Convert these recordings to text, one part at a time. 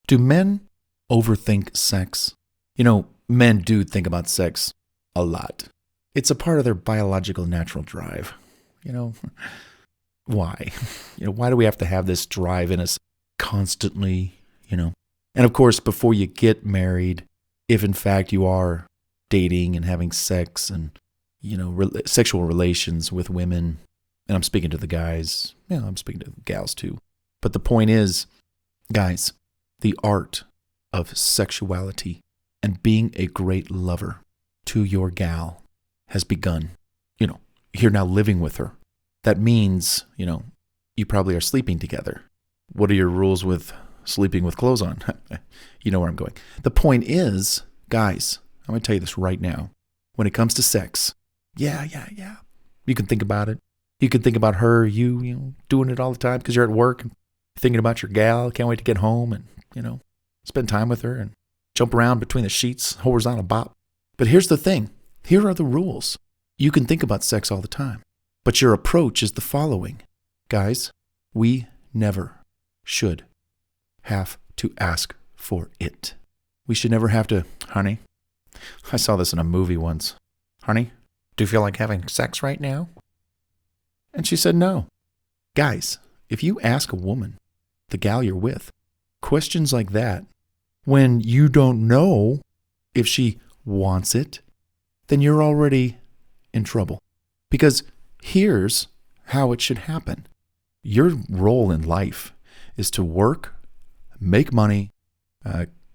Do men overthink sex? Men do think about sex a lot. It's a part of their biological natural drive. Why? Why do we have to have this drive in us constantly, And of course, before you get married, if in fact you are dating and having sex and, sexual relations with women, and I'm speaking to the guys, I'm speaking to the gals too. But the point is, guys, the art of sexuality and being a great lover to your gal has begun. You're now living with her. That means, you probably are sleeping together. What are your rules with sleeping with clothes on? You know where I'm going. The point is, guys, I'm going to tell you this right now. When it comes to sex, yeah. You can think about it. You can think about her, doing it all the time because you're at work and thinking about your gal. Can't wait to get home and, spend time with her and jump around between the sheets, horizontal bop. But here's the thing. Here are the rules. You can think about sex all the time, but your approach is the following. Guys, we never should have to ask for it. We should never have to, honey, I saw this in a movie once. Honey, do you feel like having sex right now? And she said no. Guys, if you ask a woman, the gal you're with, questions like that, when you don't know if she wants it, then you're already in trouble. Because here's how it should happen. Your role in life is to work, make money,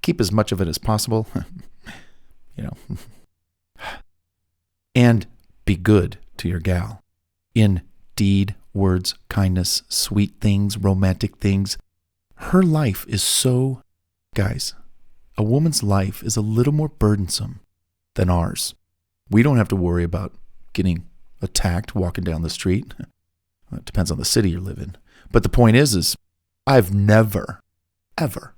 keep as much of it as possible, and be good to your gal in deed, words, kindness, sweet things, romantic things. Her life is so, guys, a woman's life is a little more burdensome than ours. We don't have to worry about getting attacked walking down the street. It depends on the city you live in. But the point is I've never, ever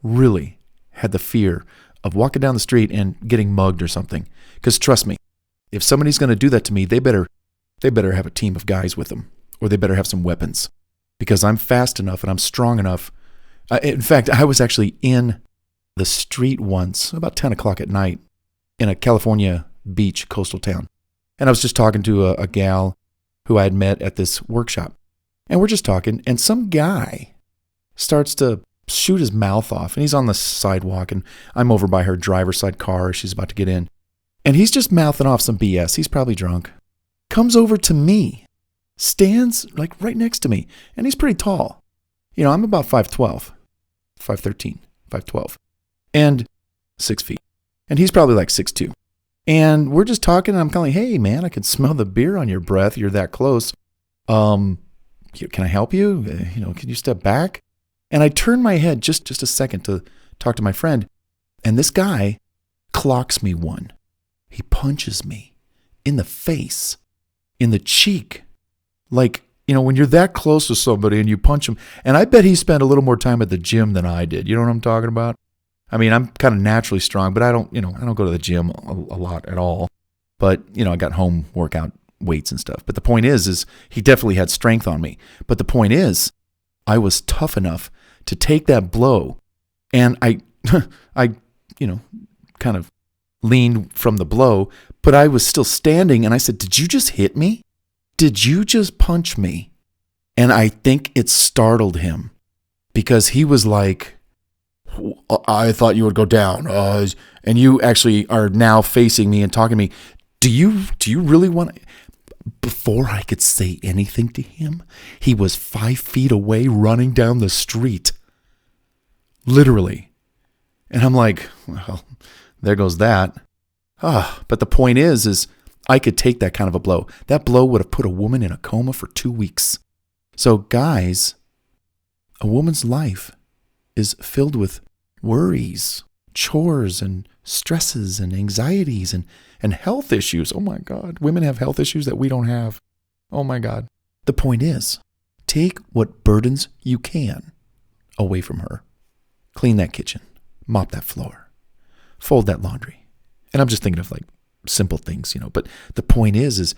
really had the fear of walking down the street and getting mugged or something. Because trust me, if somebody's going to do that to me, they better have a team of guys with them, or they better have some weapons. Because I'm fast enough and I'm strong enough. In fact, I was actually in the street once, about 10 o'clock at night, in a California beach coastal town. And I was just talking to a gal who I had met at this workshop. And we're just talking, and some guy starts to shoot his mouth off, and he's on the sidewalk, and I'm over by her driver's side car. She's about to get in. And he's just mouthing off some BS. He's probably drunk. Comes over to me, stands like right next to me, and he's pretty tall. I'm about 5'12", 5'13", 5'12", and 6 feet. And he's probably like 6'2". And we're just talking, and I'm kind of like, hey, man, I can smell the beer on your breath. You're that close. Can I help you? Can you step back? And I turn my head just a second to talk to my friend, and this guy clocks me one. He punches me in the face, in the cheek. Like, when you're that close to somebody and you punch him, and I bet he spent a little more time at the gym than I did. You know what I'm talking about? I mean, I'm kind of naturally strong, but I don't go to the gym a lot at all. But, I got home workout weights and stuff. But the point is he definitely had strength on me. But the point is, I was tough enough to take that blow, and I kind of leaned from the blow, but I was still standing, and I said, did you just hit me? Did you just punch me? And I think it startled him, because he was like, I thought you would go down, and you actually are now facing me and talking to me. Do you really want to? Before I could say anything to him, he was 5 feet away running down the street. Literally. And I'm like, well, there goes that. But the point is I could take that kind of a blow. That blow would have put a woman in a coma for 2 weeks. So guys, a woman's life is filled with worries, chores, and stresses, and anxieties, and health issues. Oh my God. Women have health issues that we don't have. Oh my God. The point is, take what burdens you can away from her. Clean that kitchen. Mop that floor. Fold that laundry. And I'm just thinking of like simple things, but the point is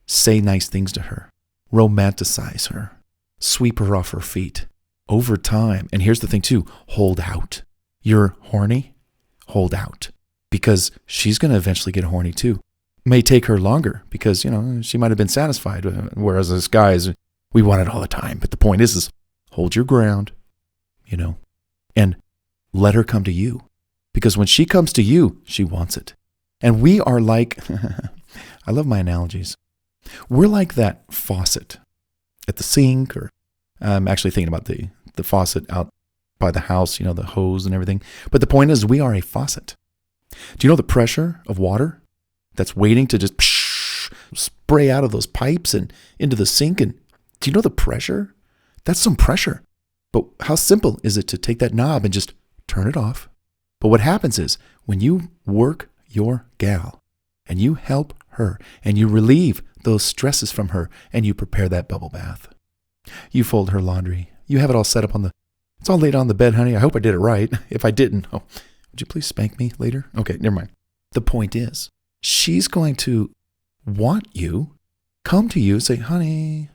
say nice things to her. Romanticize her. Sweep her off her feet. over time. And here's the thing too, hold out. You're horny, hold out. Because she's going to eventually get horny too. May take her longer because, she might have been satisfied. Whereas us guys, we want it all the time. But the point is hold your ground, and let her come to you. Because when she comes to you, she wants it. And we are like, I love my analogies. We're like that faucet at the sink, or I'm actually thinking about the faucet out by the house, the hose and everything. But the point is we are a faucet. Do you know the pressure of water that's waiting to just spray out of those pipes and into the sink? And do you know the pressure? That's some pressure. But how simple is it to take that knob and just turn it off? But what happens is when you work your gal and you help her and you relieve those stresses from her and you prepare that bubble bath, you fold her laundry, you have it all set up it's all laid on the bed, honey. I hope I did it right. If I didn't, would you please spank me later? Okay, never mind. The point is, she's going to want you, come to you, say, honey,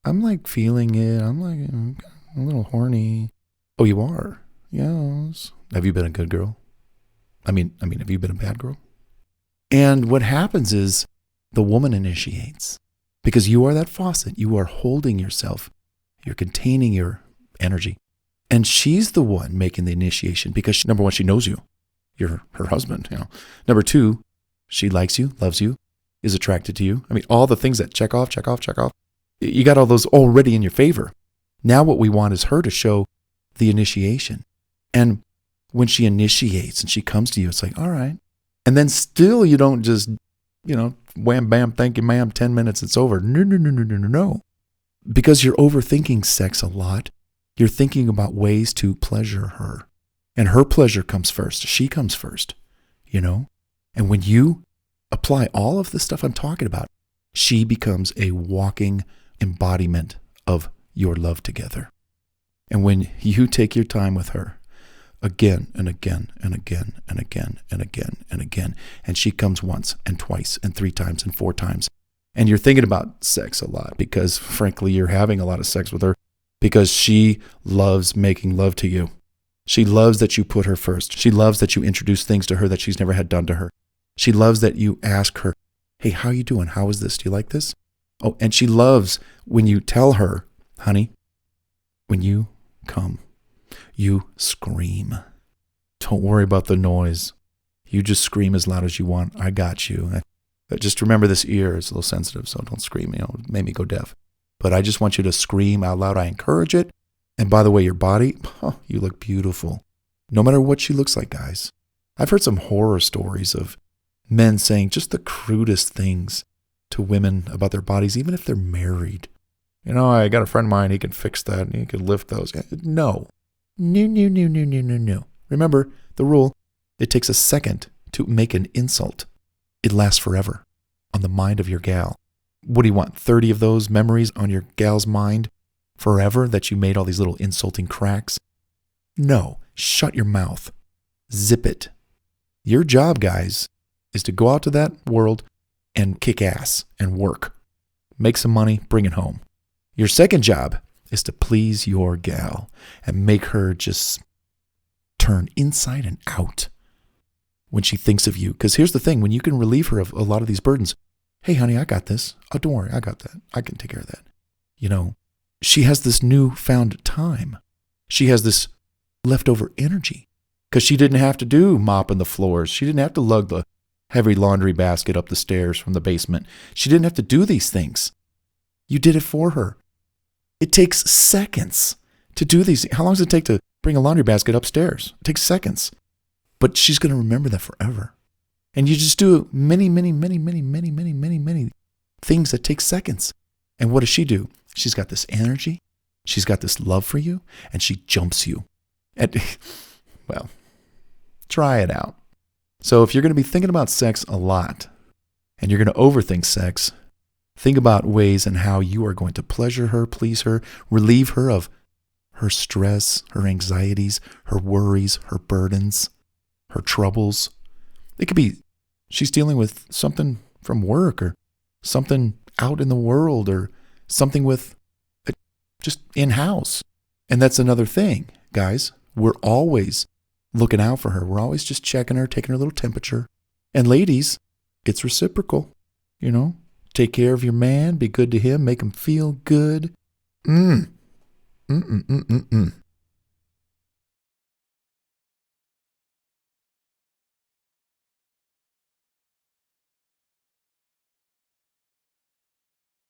I'm like feeling it. I'm like a little horny. Oh, you are? Yes. Have you been a good girl? I mean, have you been a bad girl? And what happens is the woman initiates because you are that faucet. You are holding yourself. You're containing your energy. And she's the one making the initiation because, number one, she knows you. You're her husband. Number two, she likes you, loves you, is attracted to you. All the things that check off. You got all those already in your favor. Now what we want is her to show the initiation. And when she initiates and she comes to you, it's like, all right. And then still you don't just, wham, bam, thank you, ma'am, 10 minutes, it's over. No. Because you're overthinking sex a lot. You're thinking about ways to pleasure her. And her pleasure comes first. She comes first, And when you apply all of the stuff I'm talking about, she becomes a walking embodiment of your love together. And when you take your time with her, again and again and again and again and again and again, and she comes once and twice and 3 times and 4 times, and you're thinking about sex a lot because, frankly, you're having a lot of sex with her because she loves making love to you. She loves that you put her first. She loves that you introduce things to her that she's never had done to her. She loves that you ask her, hey, how you doing? How is this? Do you like this? Oh, and she loves when you tell her, honey, when you come, you scream. Don't worry about the noise. You just scream as loud as you want. I got you. Just remember this ear is a little sensitive, so don't scream. It made me go deaf. But I just want you to scream out loud. I encourage it. And by the way, your body, you look beautiful. No matter what she looks like, guys. I've heard some horror stories of men saying just the crudest things to women about their bodies, even if they're married. I got a friend of mine, he can fix that, and he can lift those. No. Remember the rule, it takes a second to make an insult. It lasts forever on the mind of your gal. What do you want, 30 of those memories on your gal's mind forever that you made all these little insulting cracks? No, shut your mouth. Zip it. Your job, guys, is to go out to that world and kick ass and work. Make some money, bring it home. Your second job is to please your gal and make her just turn inside and out when she thinks of you. Because here's the thing, when you can relieve her of a lot of these burdens, hey, honey, I got this. Oh, don't worry, I got that. I can take care of that. She has this newfound time. She has this leftover energy because she didn't have to do mopping the floors. She didn't have to lug the heavy laundry basket up the stairs from the basement. She didn't have to do these things. You did it for her. It takes seconds to do these. How long does it take to bring a laundry basket upstairs? It takes seconds. But she's going to remember that forever. And you just do many things that take seconds. And what does she do? She's got this energy. She's got this love for you. And she jumps you. Well, try it out. So if you're going to be thinking about sex a lot and you're going to overthink sex, think about ways and how you are going to pleasure her, please her, relieve her of her stress, her anxieties, her worries, her burdens, her troubles. It could be she's dealing with something from work or something out in the world or something with just in-house. And that's another thing, guys. We're always looking out for her. We're always just checking her, taking her little temperature. And ladies, it's reciprocal, you know. Take care of your man, be good to him, make him feel good.